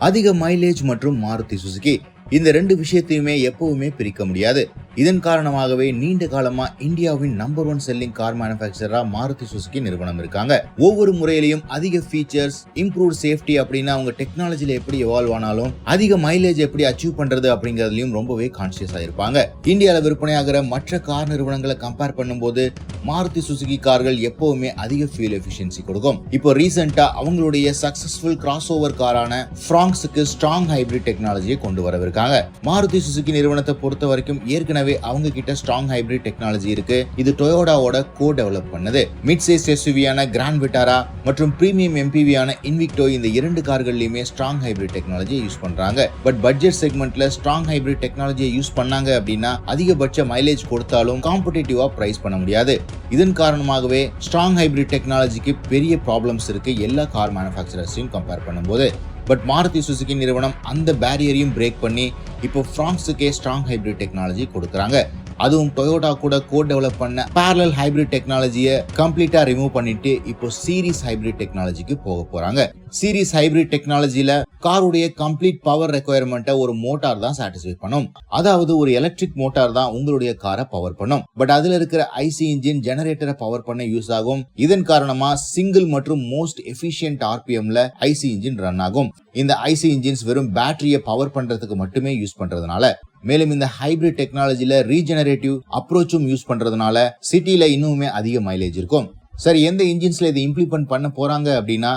அதிக மைலேஜ் மற்றும் மாருதி சுசுகி இந்த ரெண்டு விஷயத்தையுமே எப்பவுமே பிரிக்க முடியாது. இதன் காரணமாகவே நீண்ட காலமா இந்தியாவின் நம்பர் 1 செல்லிங் கார் மேனுஃபேக்சரரா மாருதி சுசுகி நிறுவனம் இருக்காங்க. ஒவ்வொரு முறையிலையும் அதிக ஃபீச்சர்ஸ், இம்ப்ரூவ் சேஃப்டி அப்படின்னு அவங்க டெக்னாலஜில எப்படி எவால்வ் ஆனாலும் அதிக மைலேஜ் எப்படி அச்சீவ் பண்றது அப்படிங்கறதுலயும் ரொம்பவே கான்சியஸா இருப்பாங்க. இந்தியால விற்பனையாகிற மற்ற கார் நிறுவனங்களை கம்பேர் பண்ணும்போது மாருதி சுசுகி கார்கள் எப்பவுமே அதிக ஃபியூல் எஃபிஷியன்சி கொடுக்கும். இப்போ ரீசெண்டா அவங்களுடைய சக்சஸ்ஃபுல் கிராஸ் ஓவர் காரான ஃப்ராங்க்ஸுக்கு ஸ்ட்ராங் ஹைபிரிட் டெக்னாலஜியை கொண்டு வரவிருக்காங்க. மாருதி சுசுகி நிறுவனத்தை பொறுத்த வரைக்கும் ஏற்கனவே அவங்க கிட்ட ஸ்ட்ராங் ஹைபிரிட் டெக்னாலஜி இருக்கு. இது டொயோட்டாவோட கோ டெவலப் பண்ணது. மிட் சைஸ் எஸ்யூவியான கிராண்ட் விட்டாரா மற்றும் பிரீமியம் எம்பிவியான இன்விக்டோ இந்த இரண்டு கார்கள்லயுமே ஸ்ட்ராங் ஹைபிரிட் டெக்னாலஜியை யூஸ் பண்றாங்க. பட் பட்ஜெட் செக்மெண்ட்ல ஸ்ட்ராங் ஹைபிரிட் டெக்னாலஜியை யூஸ் பண்ணாங்க அப்படின்னா அதிகபட்ச மைலேஜ் கொடுத்தாலும் காம்படிட்டிவா பிரைஸ் பண்ண முடியாது. இதன் காரணமாகவே ஸ்ட்ராங் ஹைபிரிட் டெக்னாலஜிக்கு பெரிய ப்ராப்ளம்ஸ் இருக்கு எல்லா கார் மேனுஃபேக்சரர்ஸையும் கம்பேர் பண்ணும்போது. பட் மாருதி சுசுகி நிறுவனம் அந்த பேரியரையும் பிரேக் பண்ணி இப்போ ஃப்ராங்க்ஸுக்கே ஸ்ட்ராங் ஹைபிரிட் டெக்னாலஜி கொடுக்குறாங்க. அதுவும் டொயோட்டா கூட கோ டெவலப் பண்ண parallel ஹைபிரிட் டெக்னாலஜியை கம்ப்ளீட்டா ரிமூவ் பண்ணிட்டு இப்போ சீரிஸ் ஹைபிரிட் டெக்னாலஜிக்கு போக போறாங்க. சீரிஸ் ஹைபிரிட் டெக்னாலஜில காருடைய கம்ப்ளீட் பவர் ரெக்வயர்மெண்ட்டை ஒரு மோட்டார் தான் சாட்டிஸ்ஃபை பண்ணும். அதாவது ஒரு எலக்ட்ரிக் மோட்டார் தான் உங்களுடைய காரை பவர் பண்ணும். பட் அதுல இருக்கிற ஐசி இன்ஜின் ஜெனரேட்டரை பவர் பண்ண யூஸ் ஆகும். இதன் காரணமா சிங்கிள் மற்றும் மோஸ்ட் எஃபிஷியன்ட் ஆர்பிஎம்ல ஐசி இன்ஜின் ரன் ஆகும். இந்த ஐசி இன்ஜின்ஸ் வெறும் பேட்டரியை பவர் பண்றதுக்கு மட்டுமே யூஸ் பண்றதுனால, மேலும் இந்த ஹைபிரிட் டெக்னாலஜில ரீஜெனரேட்டிவ் அப்ரோச்சும் யூஸ் பண்றதுனால சிட்டில இன்னுமே அதிக மைலேஜ் இருக்கும். சரி, எந்த இன்ஜின்ஸ்ல இதை இம்ப்ளிமெண்ட் பண்ண போறாங்க அப்படின்னா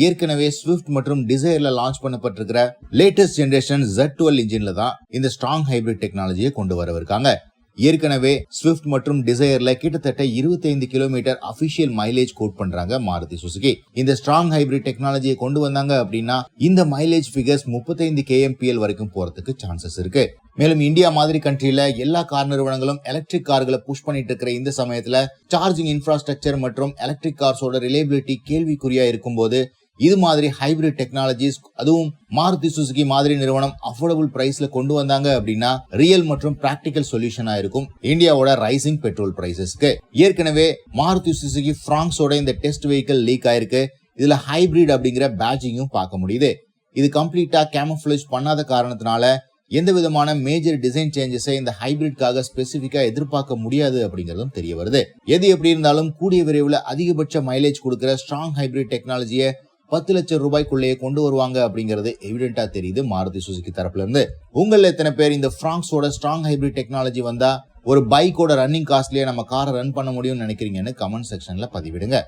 ஏற்கனவே ஸ்விஃப்ட் மற்றும் டிசைர்ல லான்ச் பண்ணப்பட்டிருக்கிற லேட்டஸ்ட் ஜெனரேஷன் Z12 இன்ஜின்ல தான் இந்த ஸ்ட்ராங் ஹைபிரிட் டெக்னாலஜியை கொண்டு வரவிருக்காங்க. ஏற்கனவே ஸ்விஃப்ட் மற்றும் டிசைர்ல கிட்டத்தட்ட 25 கிலோமீட்டர் அபிஷியல் மைலேஜ் கோட் பண்றாங்க மாருதி சுசுகி. இந்த ஸ்ட்ராங் ஹைபிரிட் டெக்னாலஜியை கொண்டு வந்தாங்க அப்படின்னா இந்த மைலேஜ் ஃபிகர்ஸ் 35 kmpl வரைக்கும் போறதுக்கு சான்சஸ் இருக்கு. மேலும் இந்தியா மாதிரி கண்ட்ரில எல்லா கார் நிறுவனங்களும் எலக்ட்ரிக் கார்களை புஷ் பண்ணிட்டு இருக்கிற இந்த சமயத்துல சார்ஜிங் இன்ஃப்ராஸ்ட்ரக்சர் மற்றும் எலக்ட்ரிக் கார்ஸோட ரிலையபிலிட்டி கேள்விக்குறியா இருக்கும்போது இது மாதிரி ஹைபிரிட் டெக்னாலஜிஸ், அதுவும் மாருதி சுசுகி மாதிரி நிறுவனம் அஃபோர்டபுள் பிரைஸ்ல கொண்டு வந்தாங்க அப்படின்னா ரியல் மற்றும் பிராக்டிகல் சொல்யூஷனா இருக்கும் இந்தியாவோட ரைசிங் பெட்ரோல் பிரைசஸ்க்கு. ஏற்கனவே மாருதி சுசுகி ஃப்ராங்க்ஸோட இந்த டெஸ்ட் வெஹிக்கிள் லீக் ஆயிருக்கு. இதுல ஹைபிரிட் அப்படிங்கிற பேட்சிங்கும் பார்க்க முடியுது. இது கம்ப்ளீட்டா கேமோஃப்ளேஜ் பண்ணாத காரணத்தினால எந்த விதமான மேஜர் டிசைன் சேஞ்சஸை இந்த ஹைபிரிட்காக ஸ்பெசிபிக்கா எதிர்பார்க்க முடியாது அப்படிங்கறதும் தெரிய வருது. எது எப்படி இருந்தாலும் கூடிய விரைவில் அதிகபட்ச மைலேஜ் கொடுக்கிற ஸ்ட்ராங் ஹைபிரிட் டெக்னாலஜியை 10 லட்சம் ரூபாய்க்குள்ளேயே கொண்டு வருவாங்க அப்படிங்கிறது எவிடென்ட்டா தெரியுது மாருதி சுசுகி தரப்புல இருந்து. உங்கள எத்தனை பேர் இந்த ஃப்ராங்க்ஸோட ஸ்ட்ராங் ஹைபிரிட் டெக்னாலஜி வந்தா ஒரு பைக்கோட ரன்னிங் காஸ்ட்லயே நம்ம காரை ரன் பண்ண முடியும்னு நினைக்கிறீங்கன்னு கமெண்ட் செக்ஷன்ல பதிவிடுங்க.